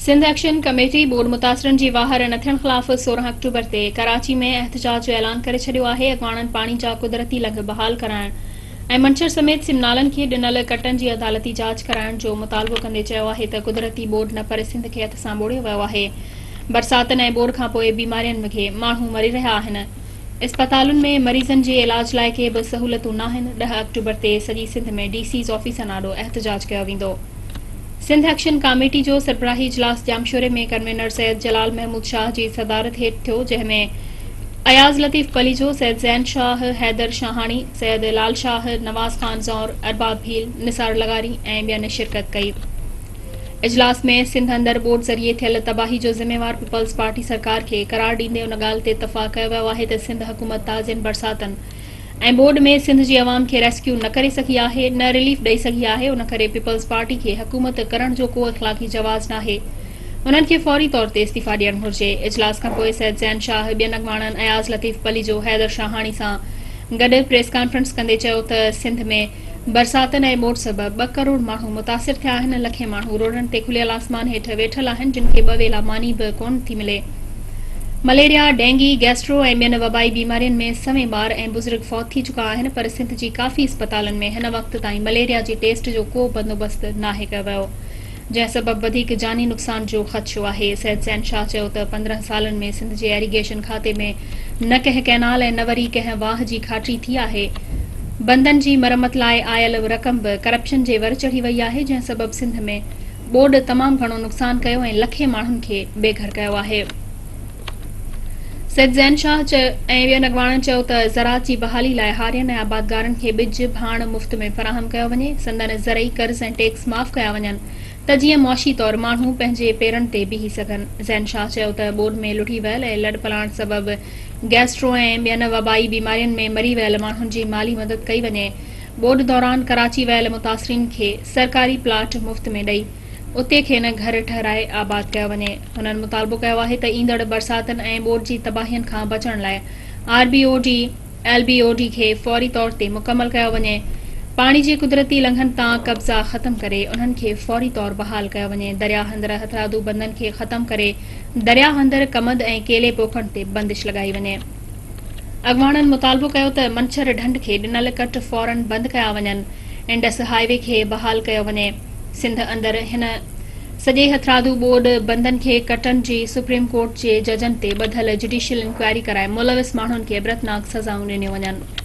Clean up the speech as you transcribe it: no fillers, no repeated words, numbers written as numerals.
Sindh action committee board मुतासिरन जी वाहर न थियण ख़िलाफ़ 16 अक्टूबर ते कराची में एहतजाज जो ऐलान करे छॾियो आहे। अॻवाणनि पाणी जा कुदरती लंघ बहाल कराइण ऐं मंछर समेत सिमनालनि खे ॾिनल कटनि जी अदालती जांच कराइण जो मुतालबो कंदे चयो आहे त कुदरती बोर्ड न पर सिंध खे हथ सां ॿोड़ियो वियो आहे। बरसातनि ऐं बोड़ खां पोइ बीमारियुनि में माण्हू मरी रहिया आहिनि। इस्पतालुनि में मरीज़नि जे इलाज लाइ के बि सहूलियतूं न आहिनि। 10 अक्टूबर ते सॼी सिंध में डीसीज़ ऑफिसनि आॾो एहतजाज कयो वेंदो। सिंध एक्शन कमेटी जो सरबराही इजलास जामशोरे में कन्वीनर सैयद जलाल महमूद शाह जी सदारत हेठि थियो, जंहिंमें अयाज़ लतीफ़ पलीजो, सैयद ज़ैन शाह, हैदर शाहानी, सैयद लाल शाह, नवाज़ खान ज़ौर, अरबाब भील, निसार लगारी ऐं ॿियनि शिरकत कई। इजलास में सिंध अंदर बोर्ड ज़रिए थियल तबाही जो ज़िम्मेवार पीपल्स पार्टी सरकार खे करार ॾींदे उन ॻाल्हि ते इतफ़ाक़ कयो वियो आहे त सिंध हुकूमत ताज़ियुनि बरसातनि ऐं बोर्ड में सिंध जी अवाम खे रेस्क्यू न करे सघी आहे, न रिलीफ ॾेई सघी आहे। उन करे पीपल्स पार्टी खे हुकूमत करण जो को इख़लाक़ी जवाज़ नाहे। उन्हनि खे फौरी तौर ते इस्तीफ़ा ॾियणु घुर्जे। इजलास खां पोइ सैयद ज़ैन शाह ॿियनि अॻवाणनि अयाज़ लतीफ़ पलीजो, हैदर शाहानी सां गॾु प्रेस कॉन्फ्रेंस कंदे चयो त सिंध में बरसातनि ऐं ॿोड़ सबबि 2 करोड़ माण्हू मुतासिर थिया आहिनि। लखे माण्हू रोडनि ते खुलियल आसमान हेठि वेठल आहिनि, जिन खे 2 वेला मानी बि कोन थी मिले। मलेरिया, डेंगी, गैस्ट्रो ऐं ॿियनि वबाई बीमारियुनि में सवें ॿार ऐं बुज़ुर्ग फौत थी चुका आहिनि, पर सिंध जी काफ़ी अस्पतालनि में हिन वक़्त ताईं मलेरिया जी टेस्ट जो को बंदोबस्त नाहे कयो वियो, जंहिं सबबि वधीक जानी नुक़सान जो ख़दशो आहे। सैयद ज़ैन शाह चयो त 15 सालनि में सिंध जे एरीगेशन खाते में न कंहिं कैनाल ऐं न वरी कंहिं वाह जी खाटरी थी आहे। बंदनि जी मरमत लाइ आयल रक़म बि करप्शन जे वर चढ़ी वई आहे, जंहिं सबबि सिंध में बोर्ड तमामु घणो नुक़सान कयो ऐं लखे माण्हुनि खे बेघर कयो आहे। सैयद ज़ैन शाह ऐं ॿियनि अॻवाणनि चयो त ज़राअत जी बहाली लाइ हारियुनि ऐं आबादगारनि खे ॿिज भाण मुफ़्त में फराहम कयो वञे, संदन ज़रई कर्ज़ ऐं टैक्स माफ़ कया वञनि त जीअं मुआशी तौर माण्हू पंहिंजे पेरनि ते बीही सघनि। ज़ैन शाह चयो त बोर्ड में लुठी वियल ऐं लॾ पलाण सबबि गैस्ट्रो ऐं ॿियनि वबाई बीमारियुनि में मरी वियल माण्हुनि जी माली मदद कई वञे। बोर्ड दौरान कराची वियल मुतासिरीन खे सरकारी प्लाट मुफ़्त में ॾेई उते खेनि घर ठहिराए आबाद कयो वञे। हुननि मुतालबो कयो आहे त ईंदड़ बरसातनि ऐं बोर्ड जी तबाहियुनि खां बचण लाइ RBOD, LBOD खे फौरी तौर ते मुकमल कयो वञे। पाणी जे कुदरती लंघनि तां कब्ज़ा ख़त्म करे उन्हनि खे फौरी तौर बहाल कयो वञे। दरिया हंधि हथरादू बंदनि खे ख़त्म करे दरिया हंधि कमद ऐं केले पोखण ते बंदिश लॻाई वञे। अॻवाणनि मुतालबो कयो त मंछर ढंढ खे ॾिनल कट फौरन बंदि कया वञनि। इंडस हाईवे खे बहाल कयो वञे। सिंध अंदर हिन सॼे हथरादू बोर्ड बंदनि खे कटनि जी सुप्रीम कोर्ट जे जजनि ते ॿधल जुडिशियल इंक्वायरी कराए मुलविस माण्हुनि खे इबरतनाक सज़ाऊं ॾिनियूं वञनि।